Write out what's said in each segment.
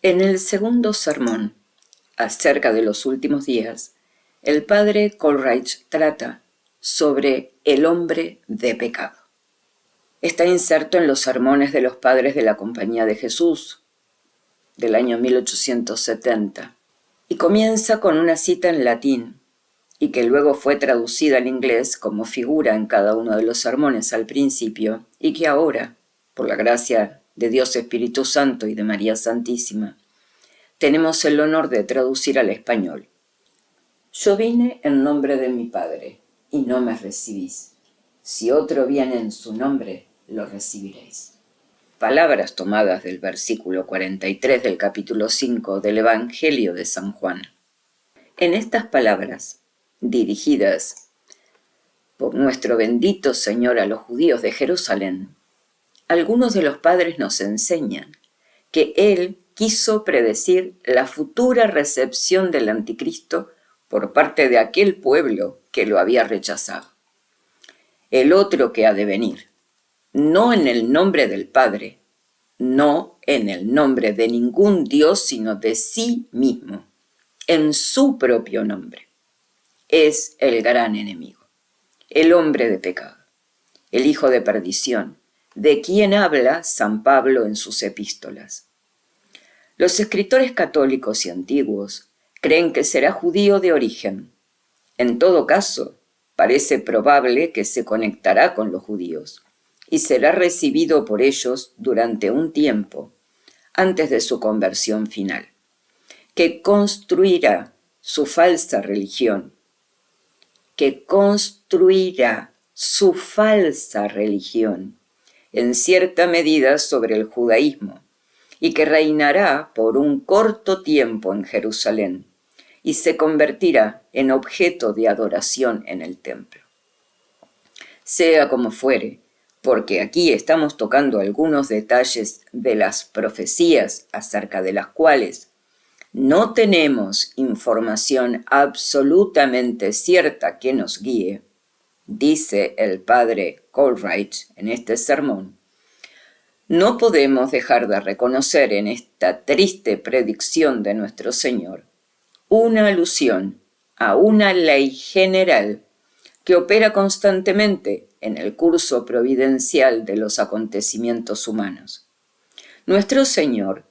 En el segundo sermón, acerca de los últimos días, el padre Coleridge trata sobre el hombre de pecado. Está inserto en los sermones de los padres de la Compañía de Jesús, del año 1870, y comienza con una cita en latín, y que luego fue traducida al inglés como figura en cada uno de los sermones al principio, y que ahora, por la gracia de Dios Espíritu Santo y de María Santísima, tenemos el honor de traducir al español. Yo vine en nombre de mi Padre, y no me recibís. Si otro viene en su nombre, lo recibiréis. Palabras tomadas del versículo 43 del capítulo 5 del Evangelio de San Juan. En estas palabras, dirigidas por nuestro bendito Señor a los judíos de Jerusalén, algunos de los padres nos enseñan que Él quiso predecir la futura recepción del anticristo por parte de aquel pueblo que lo había rechazado. El otro que ha de venir, no en el nombre del Padre, no en el nombre de ningún Dios, sino de sí mismo, en su propio nombre, es el gran enemigo, el hombre de pecado, el hijo de perdición, de quien habla San Pablo en sus epístolas. Los escritores católicos y antiguos creen que será judío de origen. En todo caso, parece probable que se conectará con los judíos y será recibido por ellos durante un tiempo antes de su conversión final, que construirá su falsa religión, en cierta medida sobre el judaísmo, y que reinará por un corto tiempo en Jerusalén y se convertirá en objeto de adoración en el templo. Sea como fuere, porque aquí estamos tocando algunos detalles de las profecías acerca de las cuales no tenemos información absolutamente cierta que nos guíe, dice el padre Coleridge en este sermón, no podemos dejar de reconocer en esta triste predicción de nuestro Señor una alusión a una ley general que opera constantemente en el curso providencial de los acontecimientos humanos. Nuestro Señor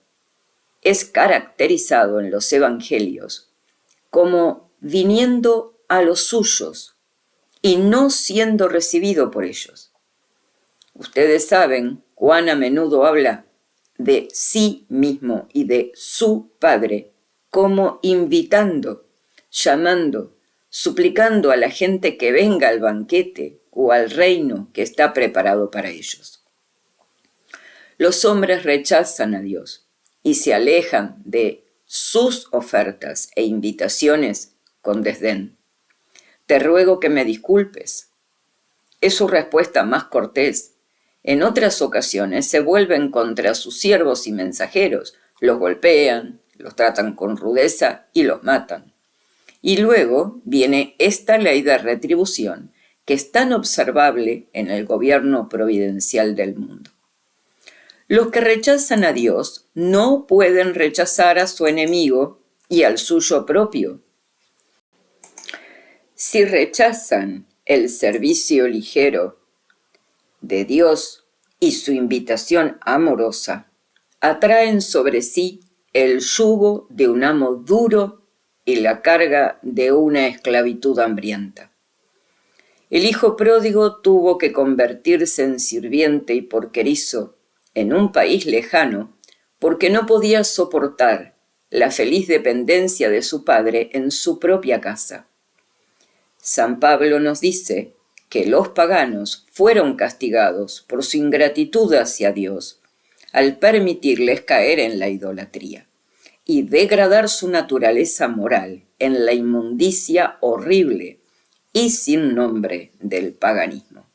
es caracterizado en los evangelios como viniendo a los suyos y no siendo recibido por ellos. Ustedes saben cuán a menudo habla de sí mismo y de su Padre como invitando, llamando, suplicando a la gente que venga al banquete o al reino que está preparado para ellos. Los hombres rechazan a Dios y se alejan de sus ofertas e invitaciones con desdén. Te ruego que me disculpes. Es su respuesta más cortés. En otras ocasiones se vuelven contra sus siervos y mensajeros, los golpean, los tratan con rudeza y los matan. Y luego viene esta ley de retribución que es tan observable en el gobierno providencial del mundo. Los que rechazan a Dios no pueden rechazar a su enemigo y al suyo propio. Si rechazan el servicio ligero de Dios y su invitación amorosa, atraen sobre sí el yugo de un amo duro y la carga de una esclavitud hambrienta. El hijo pródigo tuvo que convertirse en sirviente y porquerizo en un país lejano porque no podía soportar la feliz dependencia de su padre en su propia casa. San Pablo nos dice que los paganos fueron castigados por su ingratitud hacia Dios al permitirles caer en la idolatría y degradar su naturaleza moral en la inmundicia horrible y sin nombre del paganismo.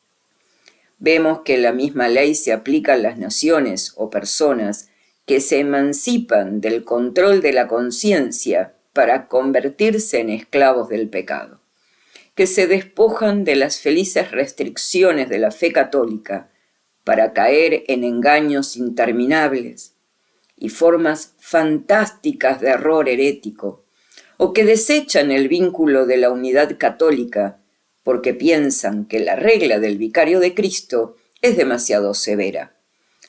Vemos que la misma ley se aplica a las naciones o personas que se emancipan del control de la conciencia para convertirse en esclavos del pecado, que se despojan de las felices restricciones de la fe católica para caer en engaños interminables y formas fantásticas de error herético, o que desechan el vínculo de la unidad católica porque piensan que la regla del vicario de Cristo es demasiado severa,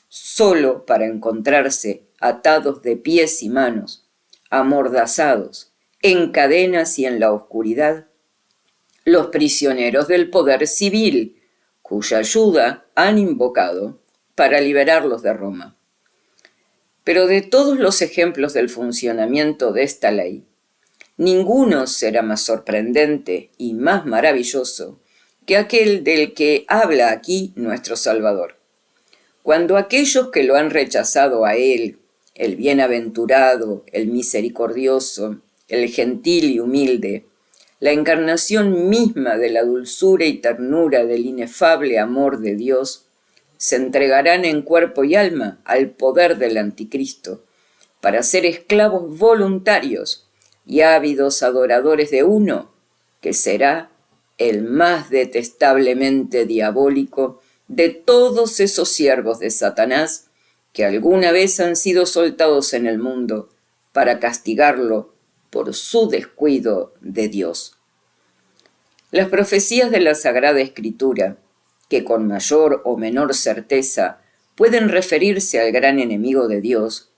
solo para encontrarse atados de pies y manos, amordazados, en cadenas y en la oscuridad, los prisioneros del poder civil, cuya ayuda han invocado para liberarlos de Roma. Pero de todos los ejemplos del funcionamiento de esta ley, ninguno será más sorprendente y más maravilloso que aquel del que habla aquí nuestro Salvador. Cuando aquellos que lo han rechazado a él, el bienaventurado, el misericordioso, el gentil y humilde, la encarnación misma de la dulzura y ternura del inefable amor de Dios, se entregarán en cuerpo y alma al poder del anticristo, para ser esclavos voluntarios y ávidos adoradores de uno, que será el más detestablemente diabólico de todos esos siervos de Satanás que alguna vez han sido soltados en el mundo para castigarlo por su descuido de Dios. Las profecías de la Sagrada Escritura, que con mayor o menor certeza pueden referirse al gran enemigo de Dios,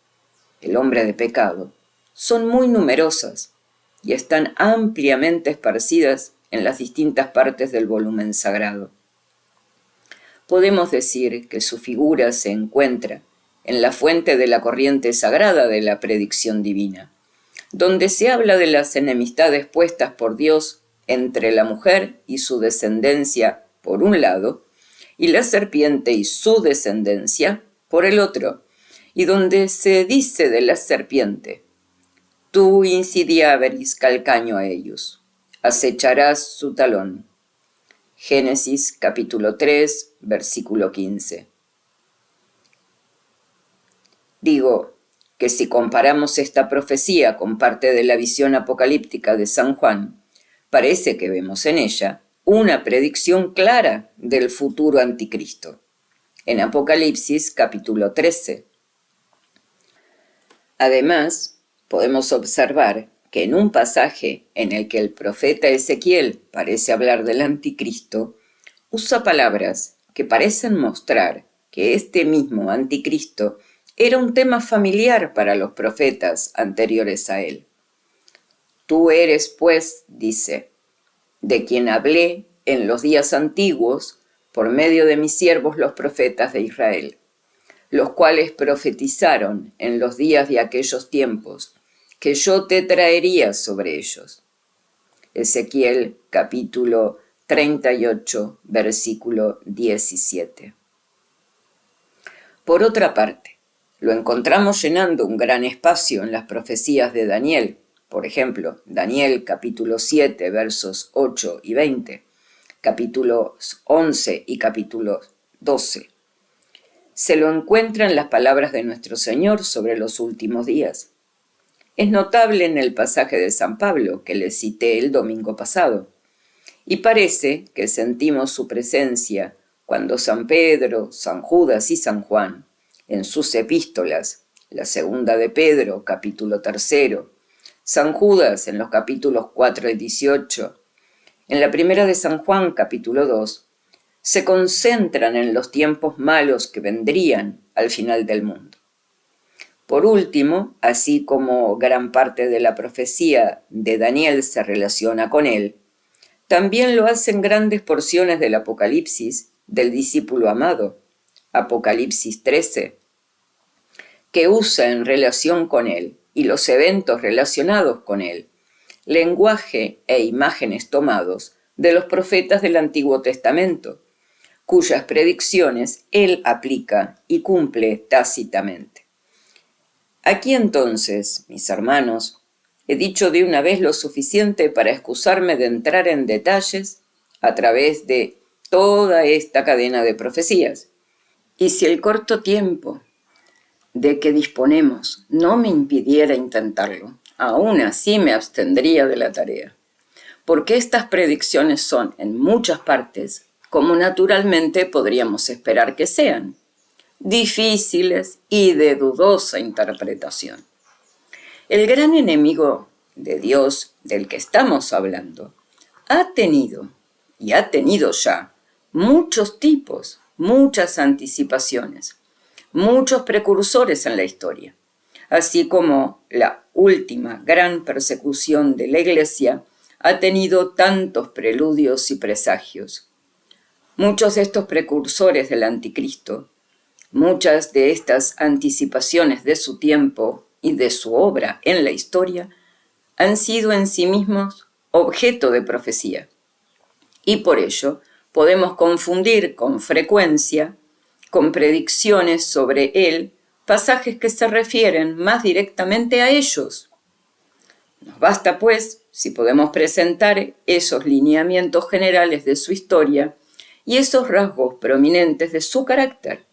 el hombre de pecado, son muy numerosas y están ampliamente esparcidas en las distintas partes del volumen sagrado. Podemos decir que su figura se encuentra en la fuente de la corriente sagrada de la predicción divina, donde se habla de las enemistades puestas por Dios entre la mujer y su descendencia por un lado, y la serpiente y su descendencia por el otro, y donde se dice de la serpiente: tú insidiaveris calcaño a ellos, acecharás su talón. Génesis capítulo 3, versículo 15. Digo que si comparamos esta profecía con parte de la visión apocalíptica de San Juan, parece que vemos en ella una predicción clara del futuro anticristo. En Apocalipsis capítulo 13. Además, podemos observar que en un pasaje en el que el profeta Ezequiel parece hablar del anticristo, usa palabras que parecen mostrar que este mismo anticristo era un tema familiar para los profetas anteriores a él. Tú eres, pues, dice, de quien hablé en los días antiguos por medio de mis siervos los profetas de Israel, los cuales profetizaron en los días de aquellos tiempos, que yo te traería sobre ellos. Ezequiel capítulo 38, versículo 17. Por otra parte, lo encontramos llenando un gran espacio en las profecías de Daniel. Por ejemplo, Daniel capítulo 7, versos 8 y 20, capítulos 11 y capítulo 12. Se lo encuentra en las palabras de nuestro Señor sobre los últimos días. Es notable en el pasaje de San Pablo que le cité el domingo pasado, y parece que sentimos su presencia cuando San Pedro, San Judas y San Juan, en sus epístolas, la segunda de Pedro, capítulo 3, San Judas en los capítulos 4 y 18, en la primera de San Juan, capítulo 2, se concentran en los tiempos malos que vendrían al final del mundo. Por último, así como gran parte de la profecía de Daniel se relaciona con él, también lo hacen grandes porciones del Apocalipsis del discípulo amado, Apocalipsis 13, que usa en relación con él y los eventos relacionados con él, lenguaje e imágenes tomados de los profetas del Antiguo Testamento, cuyas predicciones él aplica y cumple tácitamente. Aquí entonces, mis hermanos, he dicho de una vez lo suficiente para excusarme de entrar en detalles a través de toda esta cadena de profecías. Y si el corto tiempo de que disponemos no me impidiera intentarlo, aún así me abstendría de la tarea, porque estas predicciones son, en muchas partes, como naturalmente podríamos esperar que sean, difíciles y de dudosa interpretación. El gran enemigo de Dios del que estamos hablando ha tenido ya muchos tipos, muchas anticipaciones, muchos precursores en la historia, así como la última gran persecución de la Iglesia ha tenido tantos preludios y presagios. Muchos de estos precursores del anticristo, muchas de estas anticipaciones de su tiempo y de su obra en la historia, han sido en sí mismos objeto de profecía. Y por ello podemos confundir con frecuencia, con predicciones sobre él, pasajes que se refieren más directamente a ellos. Nos basta, pues, si podemos presentar esos lineamientos generales de su historia y esos rasgos prominentes de su carácter,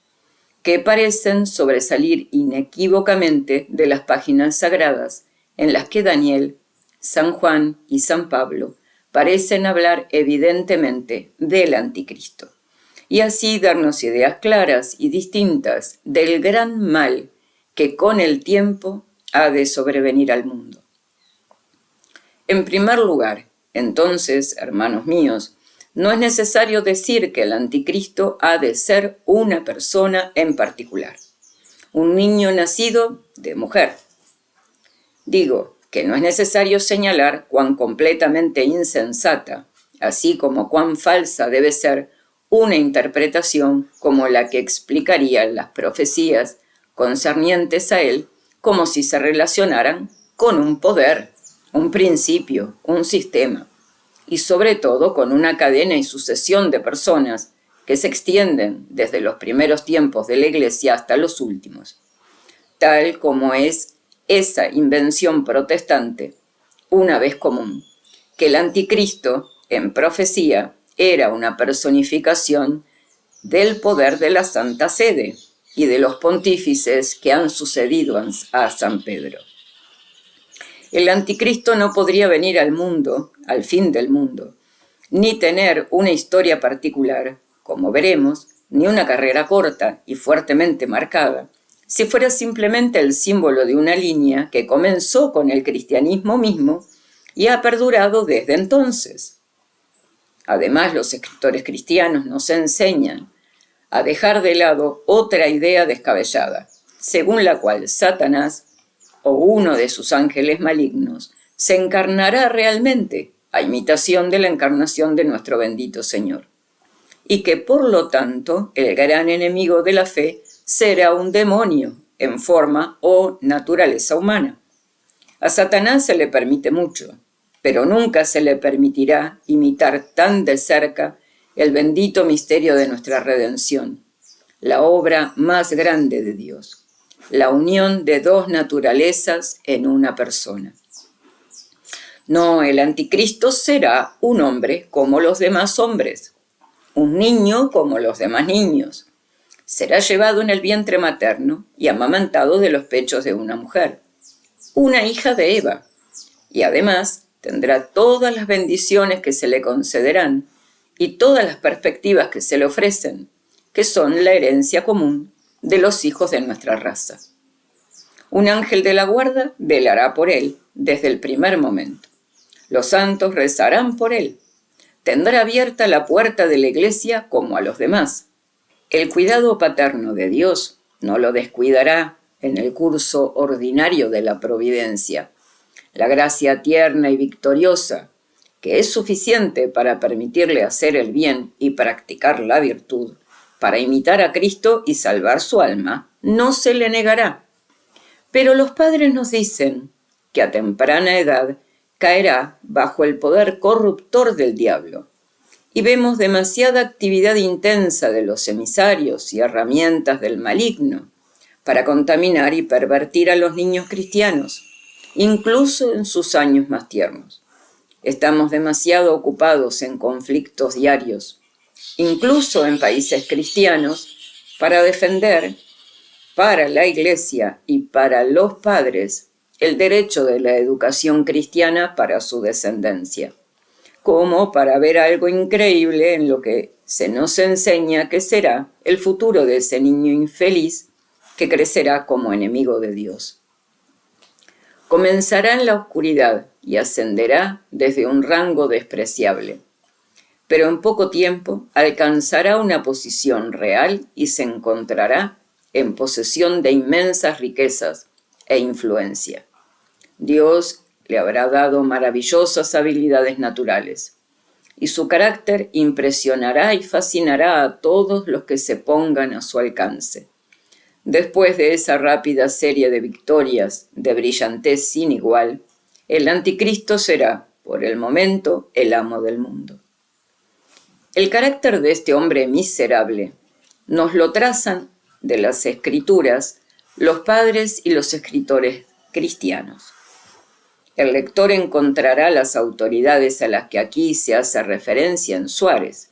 que parecen sobresalir inequívocamente de las páginas sagradas en las que Daniel, San Juan y San Pablo parecen hablar evidentemente del anticristo, y así darnos ideas claras y distintas del gran mal que con el tiempo ha de sobrevenir al mundo. En primer lugar, entonces, hermanos míos, no es necesario decir que el anticristo ha de ser una persona en particular, un niño nacido de mujer. Digo que no es necesario señalar cuán completamente insensata, así como cuán falsa debe ser una interpretación como la que explicarían las profecías concernientes a él, como si se relacionaran con un poder, un principio, un sistema, y sobre todo con una cadena y sucesión de personas que se extienden desde los primeros tiempos de la Iglesia hasta los últimos, tal como es esa invención protestante, una vez común, que el anticristo, en profecía, era una personificación del poder de la Santa Sede y de los pontífices que han sucedido a San Pedro. El anticristo no podría venir al mundo, al fin del mundo, ni tener una historia particular, como veremos, ni una carrera corta y fuertemente marcada, si fuera simplemente el símbolo de una línea que comenzó con el cristianismo mismo y ha perdurado desde entonces. Además, los escritores cristianos nos enseñan a dejar de lado otra idea descabellada, según la cual Satanás o uno de sus ángeles malignos se encarnará realmente a imitación de la encarnación de nuestro bendito Señor, y que por lo tanto el gran enemigo de la fe será un demonio en forma o naturaleza humana. A Satanás se le permite mucho, pero nunca se le permitirá imitar tan de cerca el bendito misterio de nuestra redención, la obra más grande de Dios, la unión de dos naturalezas en una persona. No, el anticristo será un hombre como los demás hombres, un niño como los demás niños. Será llevado en el vientre materno y amamantado de los pechos de una mujer, una hija de Eva, y además tendrá todas las bendiciones que se le concederán y todas las perspectivas que se le ofrecen, que son la herencia común de los hijos de nuestra raza. Un ángel de la guarda velará por él desde el primer momento. Los santos rezarán por él. Tendrá abierta la puerta de la iglesia como a los demás. El cuidado paterno de Dios no lo descuidará en el curso ordinario de la providencia. La gracia tierna y victoriosa, que es suficiente para permitirle hacer el bien y practicar la virtud, para imitar a Cristo y salvar su alma, no se le negará. Pero los padres nos dicen que a temprana edad caerá bajo el poder corruptor del diablo, y vemos demasiada actividad intensa de los emisarios y herramientas del maligno para contaminar y pervertir a los niños cristianos, incluso en sus años más tiernos. Estamos demasiado ocupados en conflictos diarios, incluso en países cristianos, para defender para la Iglesia y para los padres el derecho de la educación cristiana para su descendencia, como para ver algo increíble en lo que se nos enseña que será el futuro de ese niño infeliz que crecerá como enemigo de Dios. Comenzará en la oscuridad y ascenderá desde un rango despreciable, pero en poco tiempo alcanzará una posición real y se encontrará en posesión de inmensas riquezas e influencia. Dios le habrá dado maravillosas habilidades naturales, y su carácter impresionará y fascinará a todos los que se pongan a su alcance. Después de esa rápida serie de victorias de brillantez sin igual, el anticristo será, por el momento, el amo del mundo. El carácter de este hombre miserable nos lo trazan de las Escrituras los padres y los escritores cristianos. El lector encontrará las autoridades a las que aquí se hace referencia en Suárez,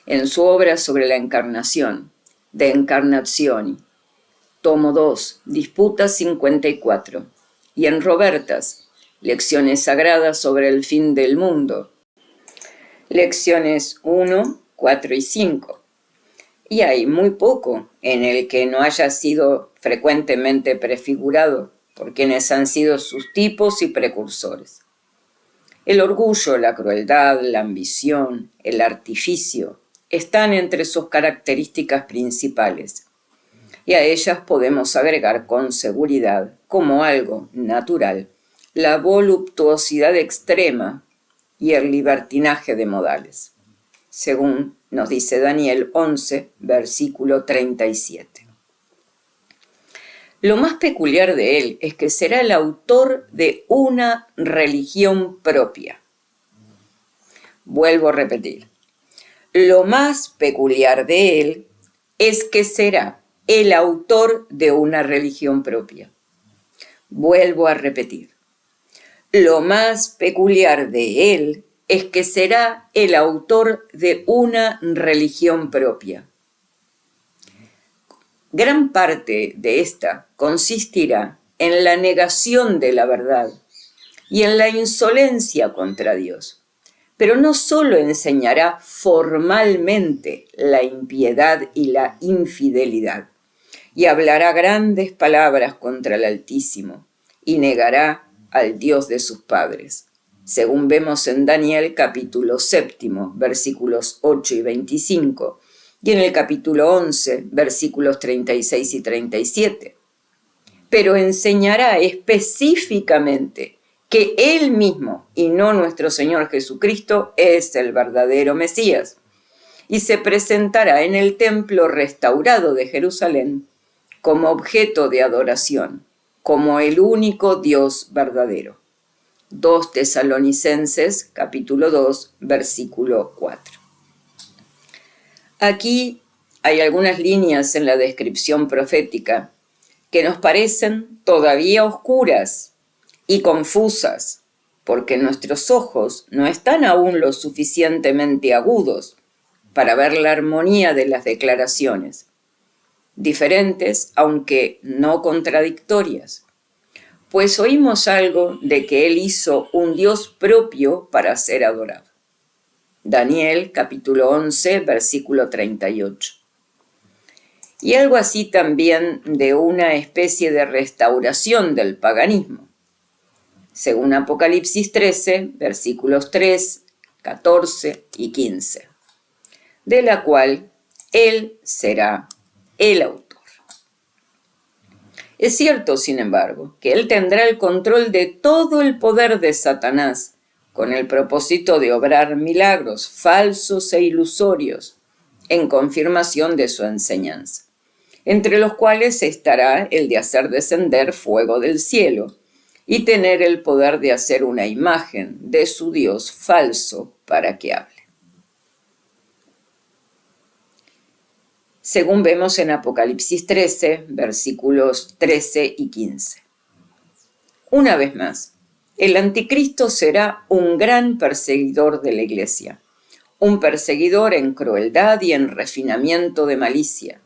en su obra sobre la encarnación, De Incarnatione, tomo 2, Disputa 54, y en Robertas, Lecciones sagradas sobre el fin del mundo, lecciones 1, 4 y 5. Y hay muy poco en el que no haya sido frecuentemente prefigurado por quienes han sido sus tipos y precursores. El orgullo, la crueldad, la ambición, el artificio están entre sus características principales, y a ellas podemos agregar con seguridad, como algo natural, la voluptuosidad extrema y el libertinaje de modales, según nos dice Daniel 11, versículo 37. Lo más peculiar de él es que será el autor de una religión propia. Vuelvo a repetir. Lo más peculiar de él es que será el autor de una religión propia. Vuelvo a repetir. Lo más peculiar de él es que será el autor de una religión propia. Gran parte de esta consistirá en la negación de la verdad y en la insolencia contra Dios. Pero no solo enseñará formalmente la impiedad y la infidelidad, y hablará grandes palabras contra el Altísimo, y negará al Dios de sus padres, según vemos en Daniel capítulo 7, versículos 8 y 25, y en el capítulo 11, versículos 36 y 37. Pero enseñará específicamente que Él mismo, y no nuestro Señor Jesucristo, es el verdadero Mesías, y se presentará en el templo restaurado de Jerusalén como objeto de adoración, como el único Dios verdadero. 2 Tesalonicenses, capítulo 2, versículo 4. Aquí hay algunas líneas en la descripción profética que nos parecen todavía oscuras y confusas, porque nuestros ojos no están aún lo suficientemente agudos para ver la armonía de las declaraciones, diferentes aunque no contradictorias, pues oímos algo de que Él hizo un Dios propio para ser adorado. Daniel capítulo 11, versículo 38. Y algo así también de una especie de restauración del paganismo, según Apocalipsis 13, versículos 3, 14 y 15, de la cual Él será el autor. Es cierto, sin embargo, que Él tendrá el control de todo el poder de Satanás, con el propósito de obrar milagros falsos e ilusorios en confirmación de su enseñanza, entre los cuales estará el de hacer descender fuego del cielo y tener el poder de hacer una imagen de su Dios falso para que hable. Según vemos en Apocalipsis 13, versículos 13 y 15. Una vez más, el anticristo será un gran perseguidor de la iglesia, un perseguidor en crueldad y en refinamiento de malicia,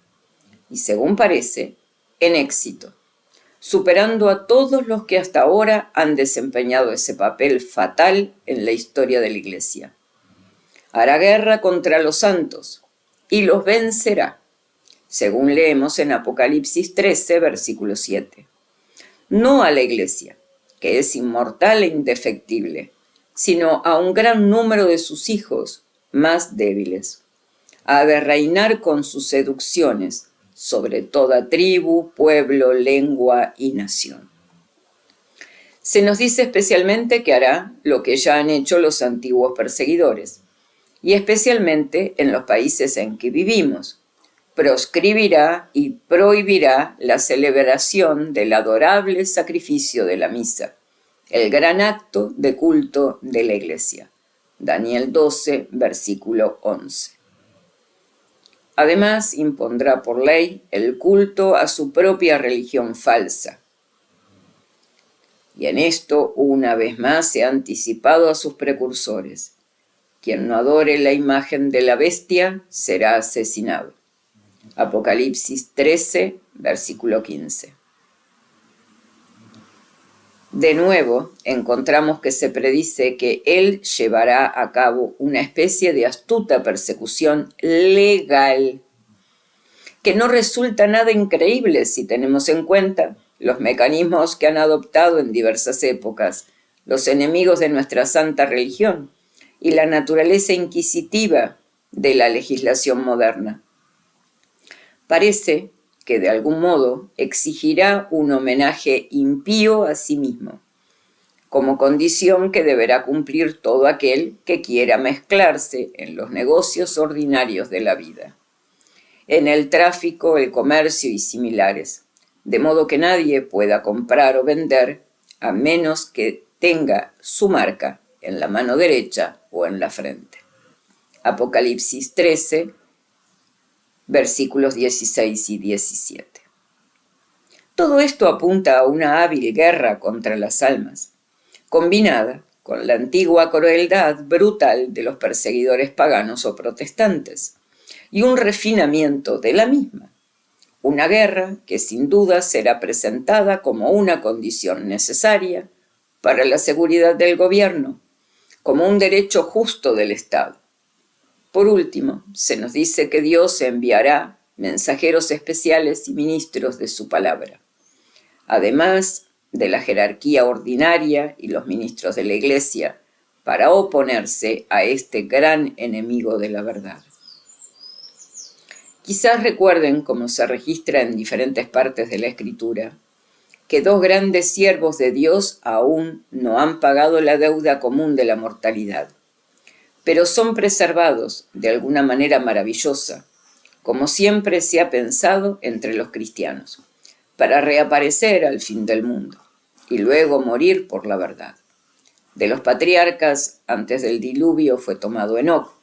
y según parece, en éxito, superando a todos los que hasta ahora han desempeñado ese papel fatal en la historia de la iglesia. Hará guerra contra los santos y los vencerá, según leemos en Apocalipsis 13, versículo 7. No a la Iglesia, que es inmortal e indefectible, sino a un gran número de sus hijos más débiles. Ha de reinar con sus seducciones sobre toda tribu, pueblo, lengua y nación. Se nos dice especialmente que hará lo que ya han hecho los antiguos perseguidores, y especialmente en los países en que vivimos. Proscribirá y prohibirá la celebración del adorable sacrificio de la misa, el gran acto de culto de la Iglesia. Daniel 12, versículo 11. Además, impondrá por ley el culto a su propia religión falsa. Y en esto, una vez más, se ha anticipado a sus precursores. Quien no adore la imagen de la bestia será asesinado. Apocalipsis 13, versículo 15. De nuevo, encontramos que se predice que él llevará a cabo una especie de astuta persecución legal, que no resulta nada increíble si tenemos en cuenta los mecanismos que han adoptado en diversas épocas los enemigos de nuestra santa religión y la naturaleza inquisitiva de la legislación moderna. Parece que de algún modo exigirá un homenaje impío a sí mismo, como condición que deberá cumplir todo aquel que quiera mezclarse en los negocios ordinarios de la vida, en el tráfico, el comercio y similares, de modo que nadie pueda comprar o vender a menos que tenga su marca en la mano derecha o en la frente. Apocalipsis 13, versículos 16 y 17. Todo esto apunta a una hábil guerra contra las almas, combinada con la antigua crueldad brutal de los perseguidores paganos o protestantes, y un refinamiento de la misma. Una guerra que sin duda será presentada como una condición necesaria para la seguridad del gobierno, como un derecho justo del Estado. Por último, se nos dice que Dios enviará mensajeros especiales y ministros de su palabra, además de la jerarquía ordinaria y los ministros de la Iglesia, para oponerse a este gran enemigo de la verdad. Quizás recuerden, como se registra en diferentes partes de la Escritura, que dos grandes siervos de Dios aún no han pagado la deuda común de la mortalidad, pero son preservados de alguna manera maravillosa, como siempre se ha pensado entre los cristianos, para reaparecer al fin del mundo y luego morir por la verdad. De los patriarcas antes del diluvio fue tomado Enoc,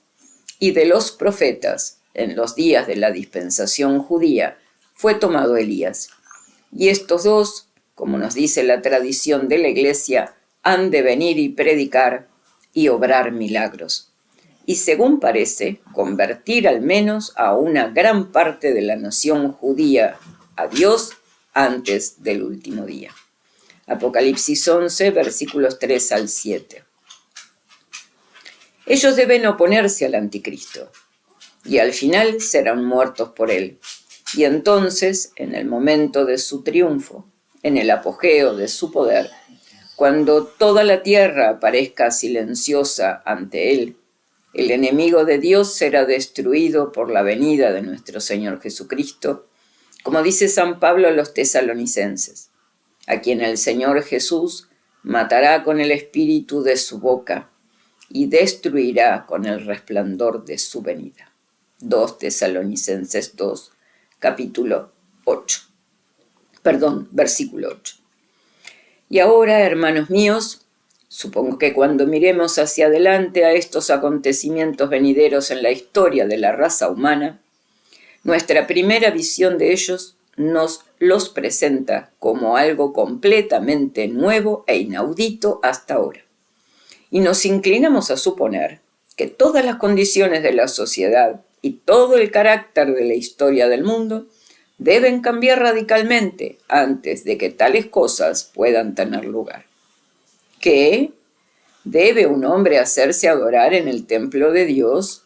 y de los profetas en los días de la dispensación judía fue tomado Elías. Y estos dos, como nos dice la tradición de la Iglesia, han de venir y predicar y obrar milagros. Y según parece, convertir al menos a una gran parte de la nación judía a Dios antes del último día. Apocalipsis 11, versículos 3 al 7. Ellos deben oponerse al anticristo, y al final serán muertos por él. Y entonces, en el momento de su triunfo, en el apogeo de su poder, cuando toda la tierra parezca silenciosa ante él, el enemigo de Dios será destruido por la venida de nuestro Señor Jesucristo, como dice San Pablo a los tesalonicenses, a quien el Señor Jesús matará con el espíritu de su boca y destruirá con el resplandor de su venida. 2 Tesalonicenses 2, versículo 8. Y ahora, hermanos míos, supongo que cuando miremos hacia adelante a estos acontecimientos venideros en la historia de la raza humana, nuestra primera visión de ellos nos los presenta como algo completamente nuevo e inaudito hasta ahora. Y nos inclinamos a suponer que todas las condiciones de la sociedad y todo el carácter de la historia del mundo deben cambiar radicalmente antes de que tales cosas puedan tener lugar. ¿Qué? ¿Debe un hombre hacerse adorar en el templo de Dios?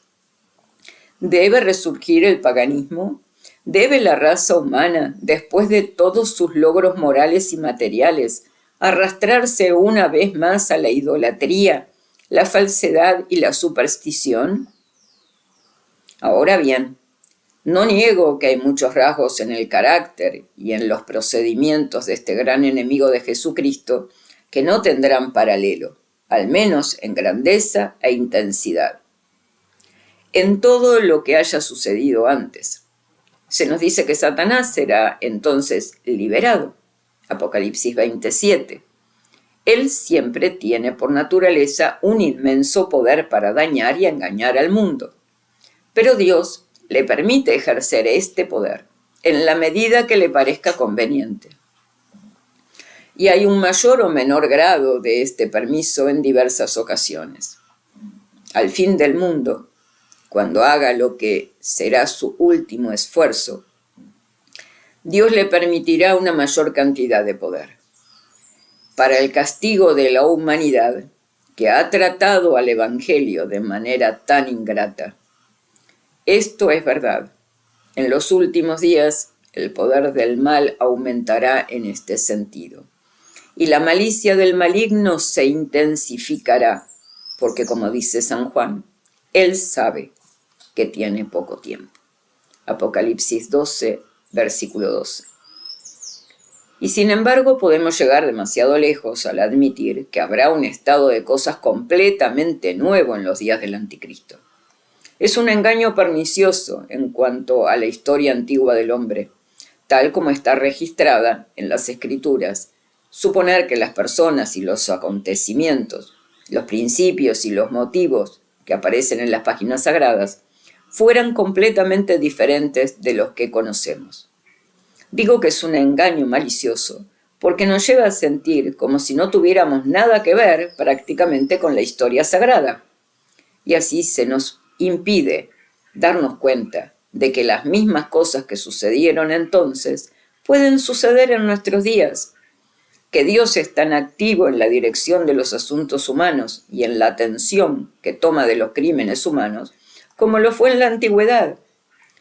¿Debe resurgir el paganismo? ¿Debe la raza humana, después de todos sus logros morales y materiales, arrastrarse una vez más a la idolatría, la falsedad y la superstición? Ahora bien, no niego que hay muchos rasgos en el carácter y en los procedimientos de este gran enemigo de Jesucristo que no tendrán paralelo, al menos en grandeza e intensidad, en todo lo que haya sucedido antes. Se nos dice que Satanás será entonces liberado. Apocalipsis 27. Él siempre tiene por naturaleza un inmenso poder para dañar y engañar al mundo. Pero Dios le permite ejercer este poder en la medida que le parezca conveniente. Y hay un mayor o menor grado de este permiso en diversas ocasiones. Al fin del mundo, cuando haga lo que será su último esfuerzo, Dios le permitirá una mayor cantidad de poder para el castigo de la humanidad que ha tratado al Evangelio de manera tan ingrata. Esto es verdad. En los últimos días, el poder del mal aumentará en este sentido. Y la malicia del maligno se intensificará, porque como dice San Juan, él sabe que tiene poco tiempo. Apocalipsis 12, versículo 12. Y sin embargo podemos llegar demasiado lejos al admitir que habrá un estado de cosas completamente nuevo en los días del Anticristo. Es un engaño pernicioso en cuanto a la historia antigua del hombre, tal como está registrada en las Escrituras, suponer que las personas y los acontecimientos, los principios y los motivos que aparecen en las páginas sagradas, fueran completamente diferentes de los que conocemos. Digo que es un engaño malicioso porque nos lleva a sentir como si no tuviéramos nada que ver prácticamente con la historia sagrada. Y así se nos impide darnos cuenta de que las mismas cosas que sucedieron entonces pueden suceder en nuestros días, que Dios es tan activo en la dirección de los asuntos humanos y en la atención que toma de los crímenes humanos, como lo fue en la antigüedad.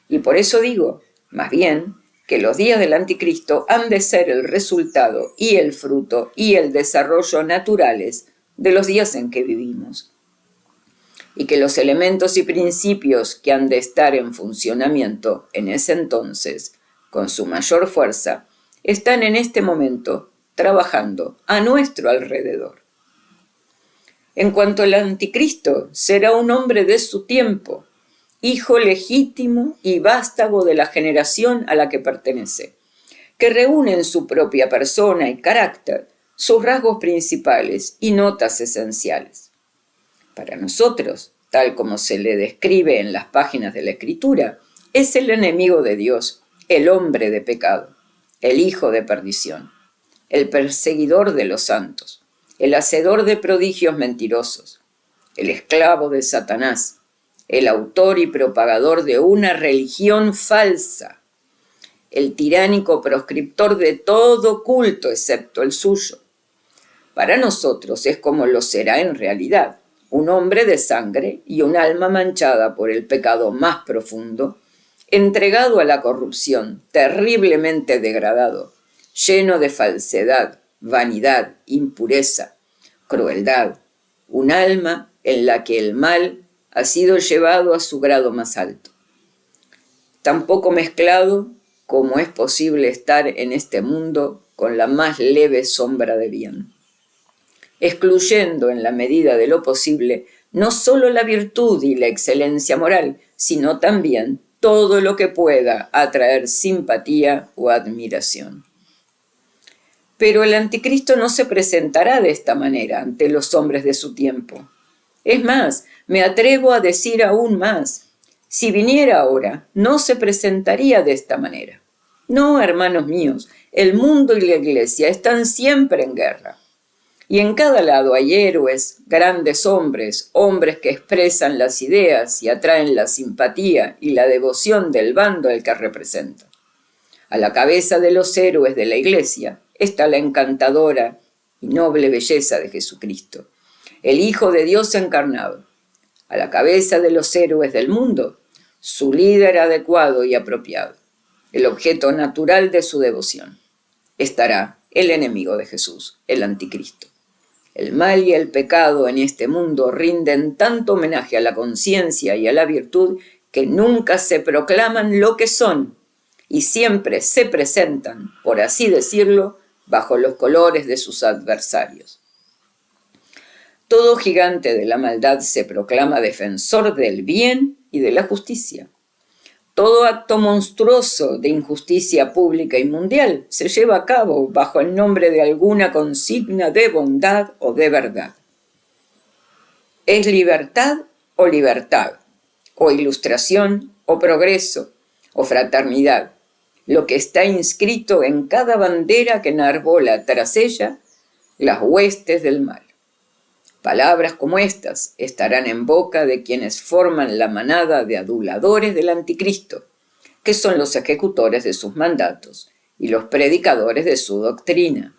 Y por eso digo, más bien, que los días del Anticristo han de ser el resultado y el fruto y el desarrollo naturales de los días en que vivimos. Y que los elementos y principios que han de estar en funcionamiento en ese entonces, con su mayor fuerza, están en este momento trabajando a nuestro alrededor. En cuanto al Anticristo, será un hombre de su tiempo, hijo legítimo y vástago de la generación a la que pertenece, que reúne en su propia persona y carácter sus rasgos principales y notas esenciales. Para nosotros, tal como se le describe en las páginas de la Escritura, es el enemigo de Dios, el hombre de pecado, el hijo de perdición, el perseguidor de los santos, el hacedor de prodigios mentirosos, el esclavo de Satanás, el autor y propagador de una religión falsa, el tiránico proscriptor de todo culto excepto el suyo. Para nosotros es como lo será en realidad, un hombre de sangre y un alma manchada por el pecado más profundo, entregado a la corrupción, terriblemente degradado, lleno de falsedad, vanidad, impureza, crueldad, un alma en la que el mal ha sido llevado a su grado más alto. Tan poco mezclado como es posible estar en este mundo con la más leve sombra de bien, excluyendo en la medida de lo posible no solo la virtud y la excelencia moral, sino también todo lo que pueda atraer simpatía o admiración. Pero el Anticristo no se presentará de esta manera ante los hombres de su tiempo. Es más, me atrevo a decir aún más, si viniera ahora, no se presentaría de esta manera. No, hermanos míos, el mundo y la Iglesia están siempre en guerra. Y en cada lado hay héroes, grandes hombres, hombres que expresan las ideas y atraen la simpatía y la devoción del bando al que representan. A la cabeza de los héroes de la Iglesia está la encantadora y noble belleza de Jesucristo, el Hijo de Dios encarnado. A la cabeza de los héroes del mundo, su líder adecuado y apropiado, el objeto natural de su devoción. Estará el enemigo de Jesús, el anticristo. El mal y el pecado en este mundo rinden tanto homenaje a la conciencia y a la virtud que nunca se proclaman lo que son y siempre se presentan, por así decirlo, bajo los colores de sus adversarios. Todo gigante de la maldad se proclama defensor del bien y de la justicia. Todo acto monstruoso de injusticia pública y mundial se lleva a cabo bajo el nombre de alguna consigna de bondad o de verdad. ¿Es libertad o libertad? ¿O ilustración o progreso? ¿O fraternidad? Lo que está inscrito en cada bandera que enarbola tras ella las huestes del mal. Palabras como estas estarán en boca de quienes forman la manada de aduladores del anticristo, que son los ejecutores de sus mandatos y los predicadores de su doctrina.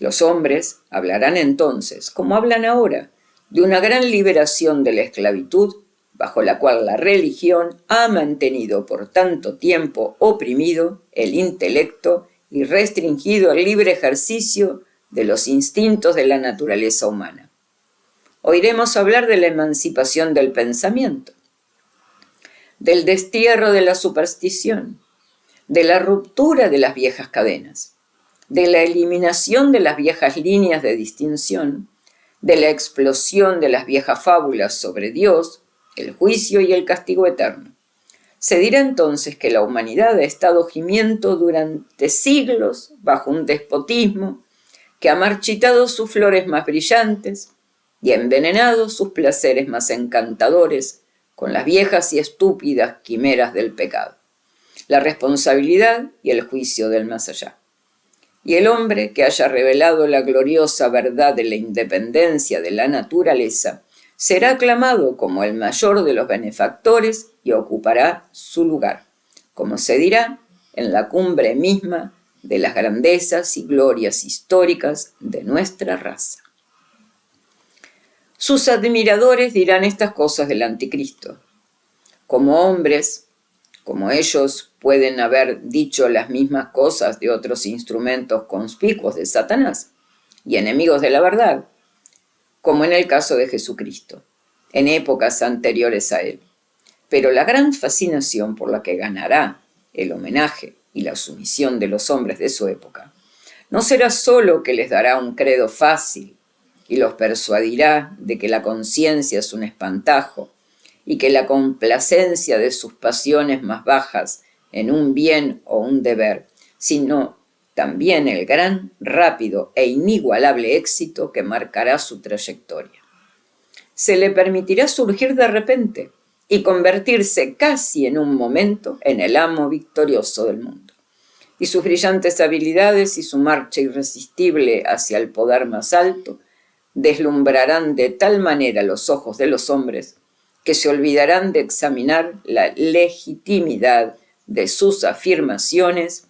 Los hombres hablarán entonces, como hablan ahora, de una gran liberación de la esclavitud, bajo la cual la religión ha mantenido por tanto tiempo oprimido el intelecto y restringido el libre ejercicio de los instintos de la naturaleza humana. Oiremos hablar de la emancipación del pensamiento, del destierro de la superstición, de la ruptura de las viejas cadenas, de la eliminación de las viejas líneas de distinción, de la explosión de las viejas fábulas sobre Dios, el juicio y el castigo eterno. Se dirá entonces que la humanidad ha estado gimiendo durante siglos bajo un despotismo que ha marchitado sus flores más brillantes y envenenado sus placeres más encantadores con las viejas y estúpidas quimeras del pecado, la responsabilidad y el juicio del más allá. Y el hombre que haya revelado la gloriosa verdad de la independencia de la naturaleza será aclamado como el mayor de los benefactores y ocupará su lugar, como se dirá, en la cumbre misma de las grandezas y glorias históricas de nuestra raza. Sus admiradores dirán estas cosas del anticristo. Como hombres, como ellos pueden haber dicho las mismas cosas de otros instrumentos conspicuos de Satanás y enemigos de la verdad, como en el caso de Jesucristo, en épocas anteriores a él. Pero la gran fascinación por la que ganará el homenaje y la sumisión de los hombres de su época no será solo que les dará un credo fácil y los persuadirá de que la conciencia es un espantajo y que la complacencia de sus pasiones más bajas en un bien o un deber, sino también el gran, rápido e inigualable éxito que marcará su trayectoria. Se le permitirá surgir de repente y convertirse casi en un momento en el amo victorioso del mundo. Y sus brillantes habilidades y su marcha irresistible hacia el poder más alto deslumbrarán de tal manera los ojos de los hombres que se olvidarán de examinar la legitimidad de sus afirmaciones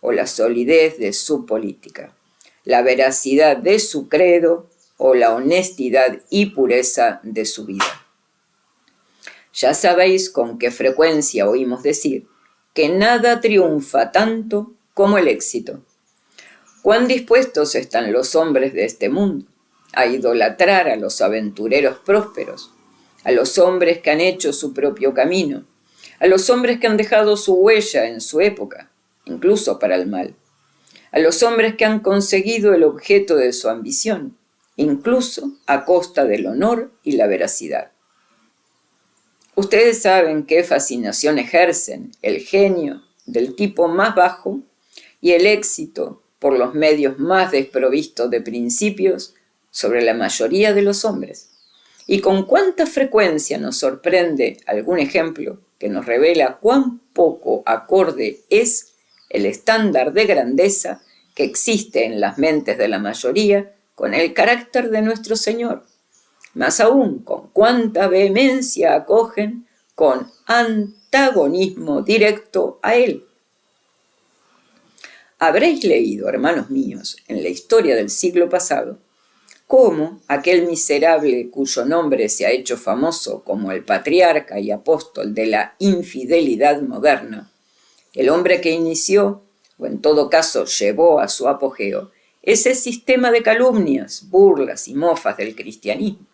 o la solidez de su política, la veracidad de su credo o la honestidad y pureza de su vida. Ya sabéis con qué frecuencia oímos decir que nada triunfa tanto como el éxito. ¿Cuán dispuestos están los hombres de este mundo a idolatrar a los aventureros prósperos, a los hombres que han hecho su propio camino, a los hombres que han dejado su huella en su época, incluso para el mal, a los hombres que han conseguido el objeto de su ambición, incluso a costa del honor y la veracidad? Ustedes saben qué fascinación ejercen el genio del tipo más bajo y el éxito por los medios más desprovistos de principios sobre la mayoría de los hombres. Y con cuánta frecuencia nos sorprende algún ejemplo que nos revela cuán poco acorde es el estándar de grandeza que existe en las mentes de la mayoría con el carácter de nuestro Señor. Más aún, con cuánta vehemencia acogen con antagonismo directo a Él. Habréis leído, hermanos míos, en la historia del siglo pasado, cómo aquel miserable cuyo nombre se ha hecho famoso como el patriarca y apóstol de la infidelidad moderna, el hombre que inició, o en todo caso llevó a su apogeo, ese sistema de calumnias, burlas y mofas del cristianismo,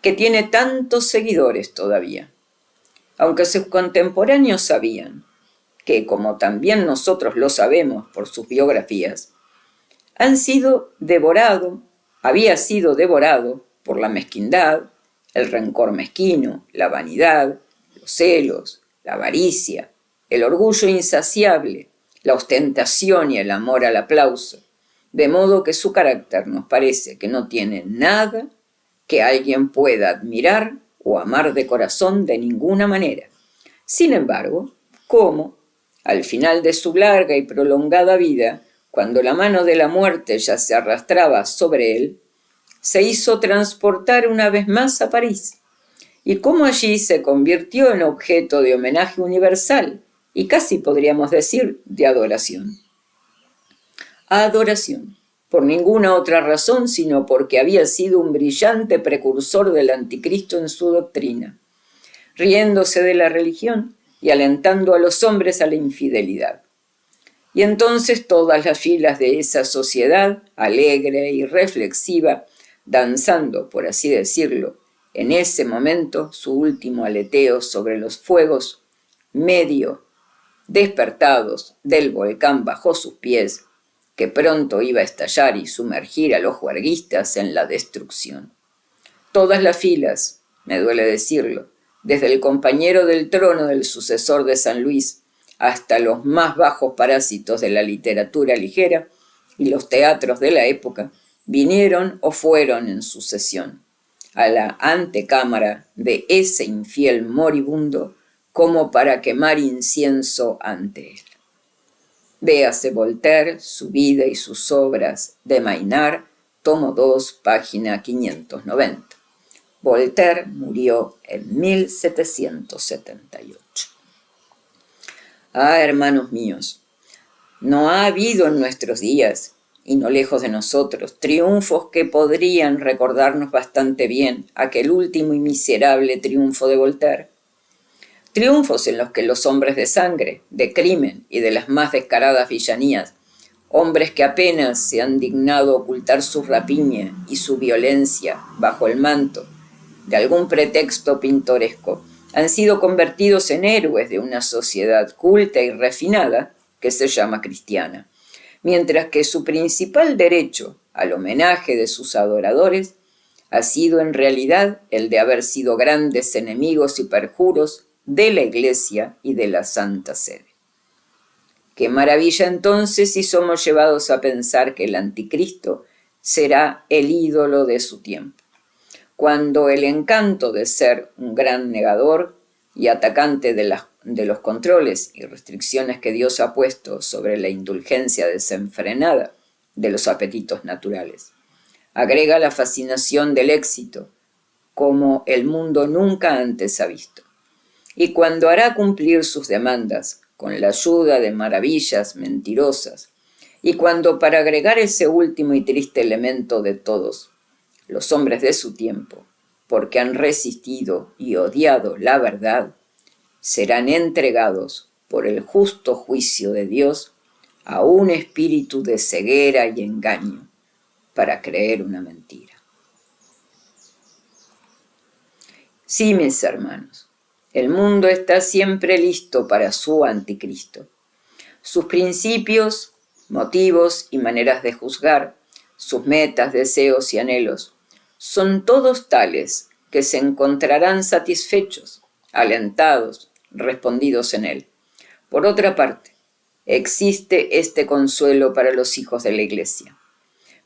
que tiene tantos seguidores todavía. Aunque sus contemporáneos sabían que, como también nosotros lo sabemos por sus biografías, había sido devorado por la mezquindad, el rencor mezquino, la vanidad, los celos, la avaricia, el orgullo insaciable, la ostentación y el amor al aplauso, de modo que su carácter nos parece que no tiene nada que alguien pueda admirar o amar de corazón de ninguna manera. Sin embargo, como, al final de su larga y prolongada vida, cuando la mano de la muerte ya se arrastraba sobre él, se hizo transportar una vez más a París, y cómo allí se convirtió en objeto de homenaje universal y casi podríamos decir de adoración. Adoración, por ninguna otra razón sino porque había sido un brillante precursor del anticristo en su doctrina, riéndose de la religión y alentando a los hombres a la infidelidad. Y entonces todas las filas de esa sociedad, alegre y reflexiva, danzando, por así decirlo, en ese momento su último aleteo sobre los fuegos medio despertados del volcán bajo sus pies, que pronto iba a estallar y sumergir a los juerguistas en la destrucción. Todas las filas, me duele decirlo, desde el compañero del trono del sucesor de San Luis hasta los más bajos parásitos de la literatura ligera y los teatros de la época, vinieron o fueron en sucesión a la antecámara de ese infiel moribundo como para quemar incienso ante él. Véase Voltaire, su vida y sus obras de Maynard, tomo 2, página 590. Voltaire murió en 1778. Ah, hermanos míos, no ha habido en nuestros días, y no lejos de nosotros, triunfos que podrían recordarnos bastante bien aquel último y miserable triunfo de Voltaire. Triunfos en los que los hombres de sangre, de crimen y de las más descaradas villanías, hombres que apenas se han dignado ocultar su rapiña y su violencia bajo el manto de algún pretexto pintoresco, han sido convertidos en héroes de una sociedad culta y refinada que se llama cristiana, mientras que su principal derecho al homenaje de sus adoradores ha sido en realidad el de haber sido grandes enemigos y perjuros de la Iglesia y de la Santa Sede. Qué maravilla entonces si somos llevados a pensar que el anticristo será el ídolo de su tiempo, cuando el encanto de ser un gran negador y atacante de los controles y restricciones que Dios ha puesto sobre la indulgencia desenfrenada de los apetitos naturales, agrega la fascinación del éxito como el mundo nunca antes ha visto. Y cuando hará cumplir sus demandas con la ayuda de maravillas mentirosas, y cuando para agregar ese último y triste elemento de todos, los hombres de su tiempo, porque han resistido y odiado la verdad, serán entregados por el justo juicio de Dios a un espíritu de ceguera y engaño para creer una mentira. Sí, mis hermanos, el mundo está siempre listo para su anticristo. Sus principios, motivos y maneras de juzgar, sus metas, deseos y anhelos, son todos tales que se encontrarán satisfechos, alentados, respondidos en él. Por otra parte, existe este consuelo para los hijos de la Iglesia,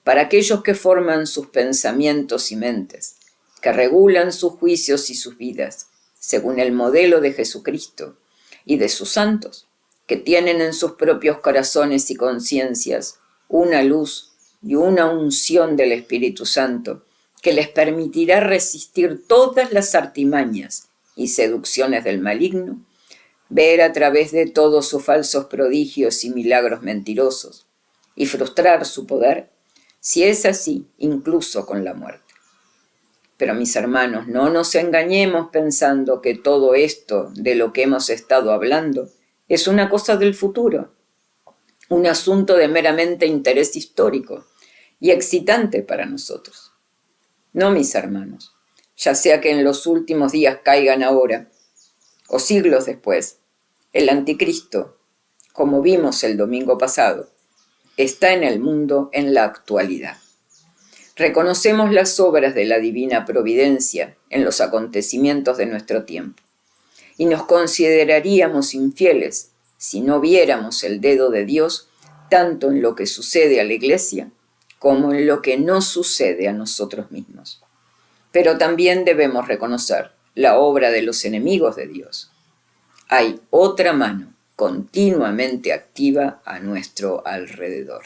para aquellos que forman sus pensamientos y mentes, que regulan sus juicios y sus vidas, según el modelo de Jesucristo y de sus santos, que tienen en sus propios corazones y conciencias una luz y una unción del Espíritu Santo que les permitirá resistir todas las artimañas y seducciones del maligno, ver a través de todos sus falsos prodigios y milagros mentirosos y frustrar su poder, si es así, incluso con la muerte. Pero mis hermanos, no nos engañemos pensando que todo esto de lo que hemos estado hablando Es una cosa del futuro, un asunto de meramente interés histórico y excitante para nosotros. No, mis hermanos, ya sea que en los últimos días caigan ahora, o siglos después, el anticristo, como vimos el domingo pasado, está en el mundo en la actualidad. Reconocemos las obras de la divina providencia en los acontecimientos de nuestro tiempo, y nos consideraríamos infieles si no viéramos el dedo de Dios tanto en lo que sucede a la Iglesia como en lo que no sucede a nosotros mismos. Pero también debemos reconocer la obra de los enemigos de Dios. Hay otra mano continuamente activa a nuestro alrededor.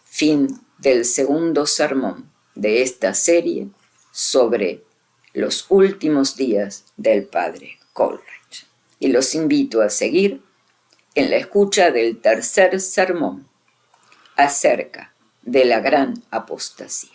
Fin del segundo sermón de esta serie sobre los últimos días del padre Coleridge. Y los invito a seguir en la escucha del tercer sermón acerca de la gran apostasía.